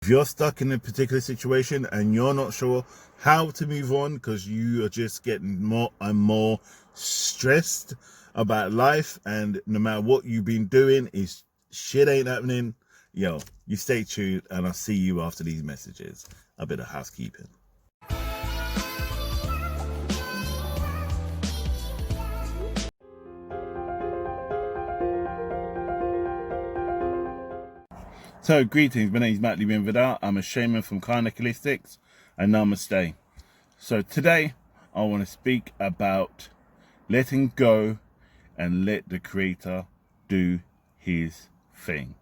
If you're stuck in a particular situation and you're not sure how to move on because you are just getting more and more stressed about life, and no matter what you've been doing, is shit ain't happening, yo, you stay tuned and I'll see you after these messages. A bit of housekeeping. So, greetings, my name is Matt Lee Vidal. I'm a shaman from Karnak Holistics, and namaste. So today, I want to speak about letting go and let the Creator do his thing.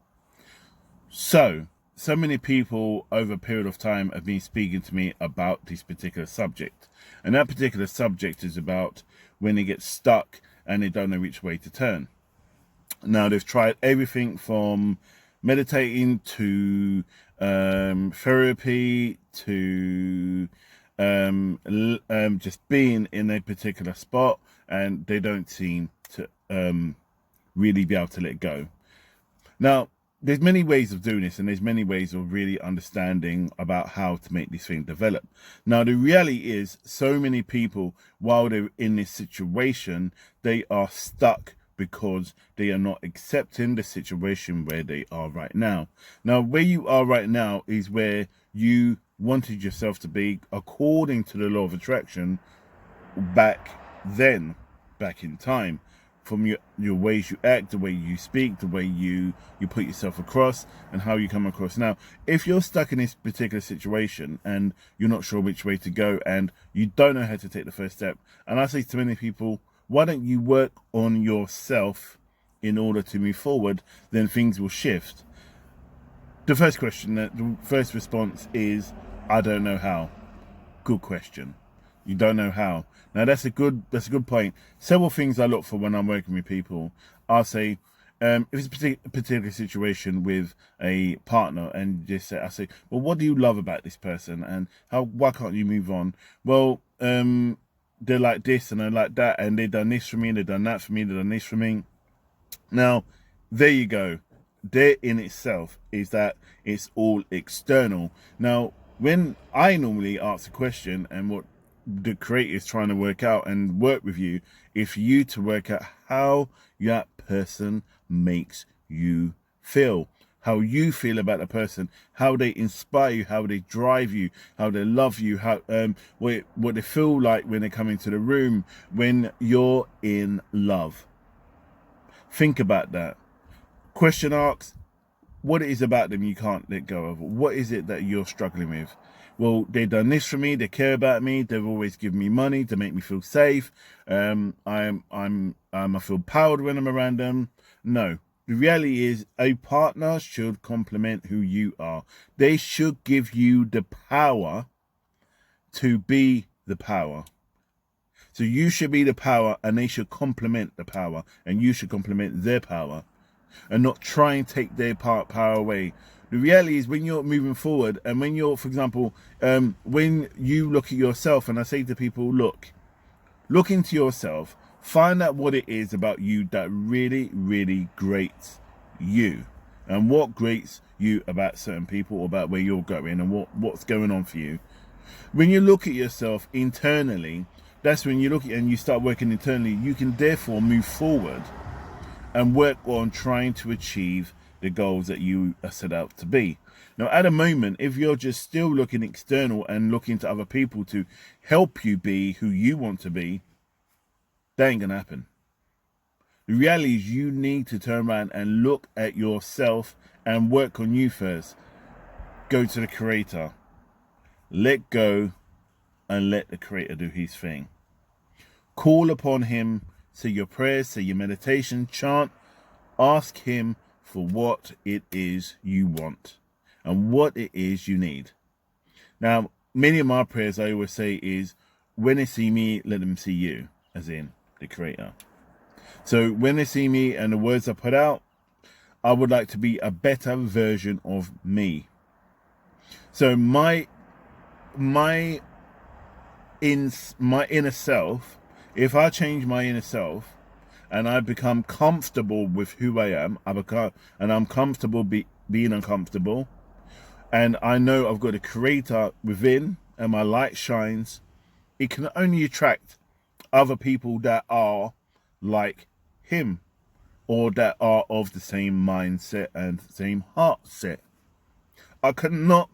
So many people over a period of time have been speaking to me about this particular subject. And that particular subject is about when they get stuck and they don't know which way to turn. Now, they've tried everything from meditating to therapy to just being in a particular spot, and they don't seem to really be able to let go. Now, there's many ways of doing this, and there's many ways of really understanding about how to make this thing develop. Now, the reality is, so many people, while they're in this situation, they are stuck because they are not accepting the situation where they are right now. Now, where you are right now is where you wanted yourself to be according to the law of attraction back in time, from your ways you act, the way you speak, the way you put yourself across, and how you come across. Now, if you're stuck in this particular situation and you're not sure which way to go and you don't know how to take the first step, and I say to many people, why don't you work on yourself in order to move forward? Then things will shift. The first response is, I don't know how. Good question. You don't know how. Now that's a good point. Several things I look for when I'm working with people. I'll say, if it's a particular situation with a partner, and I say, well, what do you love about this person, and why can't you move on? Well, they're like this and they're like that, and they've done this for me, they've done that for me, they've done this for me. Now, there you go. There in itself is that it's all external. Now, when I normally ask a question, and what the Creator is trying to work out and work with you, is for you to work out how that person makes you feel. How you feel about the person, how they inspire you, how they drive you, how they love you, how what they feel like when they come into the room when you're in love. Think about that. Question asks, what it is about them you can't let go of. What is it that you're struggling with? Well, they've done this for me. They care about me. They've always given me money to make me feel safe. I feel powered when I'm around them. No. The reality is, a partner should complement who you are. They should give you the power to be the power. So you should be the power, and they should complement the power, and you should complement their power, and not try and take their power away. The reality is, when you're moving forward, and when you're, for example, when you look at yourself, and I say to people, look into yourself, find out what it is about you that really, really grates you, and what grates you about certain people, or about where you're going, and what's going on for you. When you look at yourself internally, that's when you look at and you start working internally. You can therefore move forward and work on trying to achieve the goals that you are set out to be. Now, at the moment, if you're just still looking external and looking to other people to help you be who you want to be, that ain't gonna happen. The reality is, you need to turn around and look at yourself and work on you first. Go to the Creator. Let go and let the Creator do his thing. Call upon him. Say your prayers, say your meditation, chant. Ask him for what it is you want and what it is you need. Now, many of my prayers I always say is, when they see me, let them see you, as in the Creator. So when they see me and the words I put out, I would like to be a better version of me. So my inner self, if I change my inner self and I become comfortable with who I am, I'm comfortable being uncomfortable, and I know I've got a creator within, and my light shines, it can only attract other people that are like him, or that are of the same mindset and same heart set. I cannot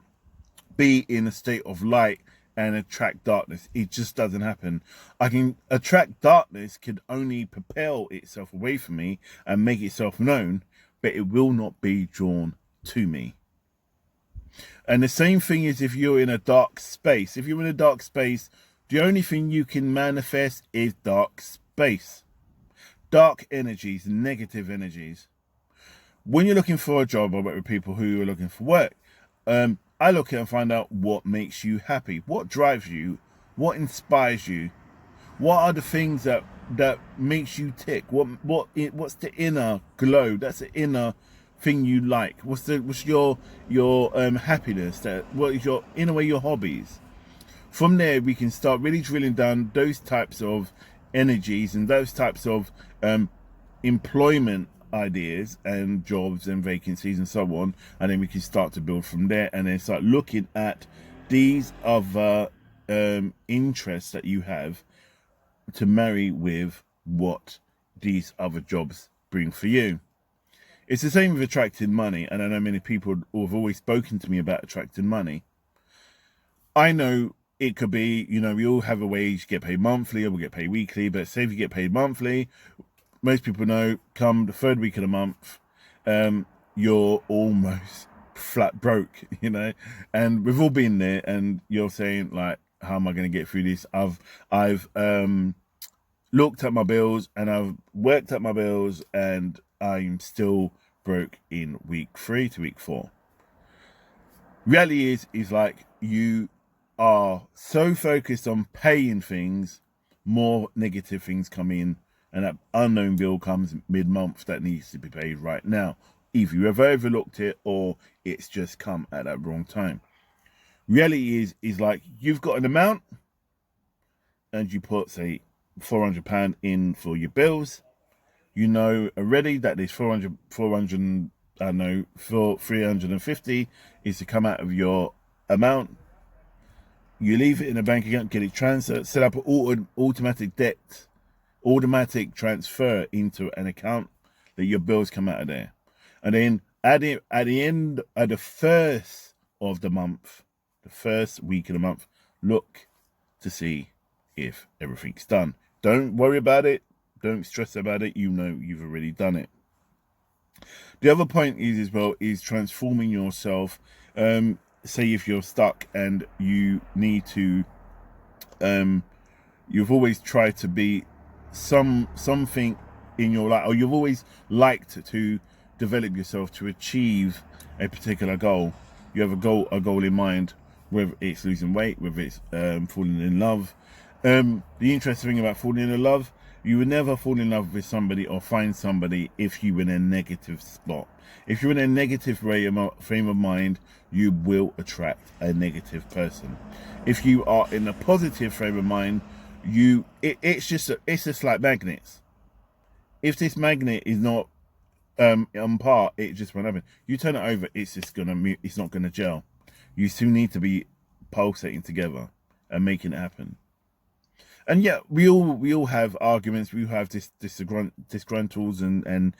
be in a state of light and attract darkness. It just doesn't happen. I can attract darkness, can only propel itself away from me and make itself known, but it will not be drawn to me. And the same thing is if you're in a dark space. If you're in a dark space, the only thing you can manifest is dark space. Dark energies, negative energies. When you're looking for a job, I work with people who are looking for work. I look at and find out what makes you happy, what drives you, what inspires you, what are the things that makes you tick, what's the inner glow, that's the inner thing you like, what's your happiness, what is your, in a way, your hobbies. From there we can start really drilling down those types of energies and those types of employment ideas and jobs and vacancies and so on, and then we can start to build from there, and then start looking at these other interests that you have to marry with what these other jobs bring for you. It's the same with attracting money, and I know many people who have always spoken to me about attracting money. I know it could be, you know, we all have a wage, get paid monthly, or we get paid weekly, but say if you get paid monthly, most people know come the third week of the month, you're almost flat broke, you know, and we've all been there, and you're saying like, how am I going to get through this? I've looked at my bills and I've worked at my bills, and I'm still broke in week 3 to week 4. Reality is like you are so focused on paying things, more negative things come in, and that unknown bill comes mid-month that needs to be paid right now. Either you have overlooked it or it's just come at that wrong time. Reality is like you've got an amount and you put, say, £400 in for your bills. You know already that there's 400, I know, for 350 is to come out of your amount. You leave it in a bank account, get it transferred, set up an automatic transfer into an account that your bills come out of there. And then at the first of the month, the first week of the month, look to see if everything's done. Don't worry about it. Don't stress about it. You know you've already done it. The other point is as well is transforming yourself. Say if you're stuck and you need to, you've always tried to be something in your life, or you've always liked to develop yourself to achieve a particular goal. You have a goal in mind, whether it's losing weight, whether it's falling in love. The interesting thing about falling in love, you would never fall in love with somebody or find somebody if you're in a negative spot. If you're in a negative frame of mind, you will attract a negative person. If you are in a positive frame of mind, it's just like magnets. If this magnet is not on par, it just won't happen. You turn it over, it's not gonna gel. You still need to be pulsating together and making it happen. And yeah, we all have arguments. We all have disgruntles and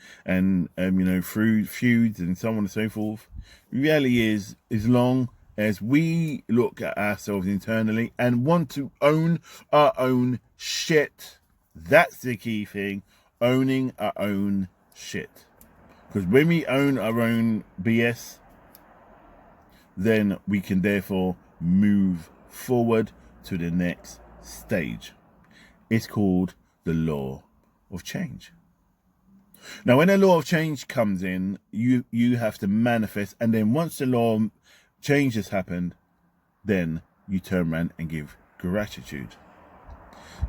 you know, through feuds and so on and so forth. Reality is, as long as we look at ourselves internally and want to own our own shit, that's the key thing. Owning our own shit. Because when we own our own BS, then we can therefore move forward to the next stage. It's called the law of change. Now, when the law of change comes in, you have to manifest, and then once the law of change has happened, then you turn around and give gratitude.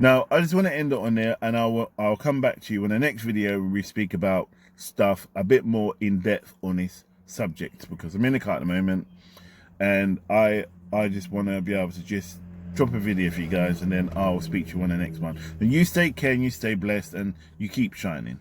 Now, I just want to end it on there, and I'll come back to you in the next video where we speak about stuff a bit more in depth on this subject, because I'm in the car at the moment, and I just want to be able to just drop a video for you guys, and then I'll speak to you on the next one. And you stay care, and you stay blessed, and you keep shining.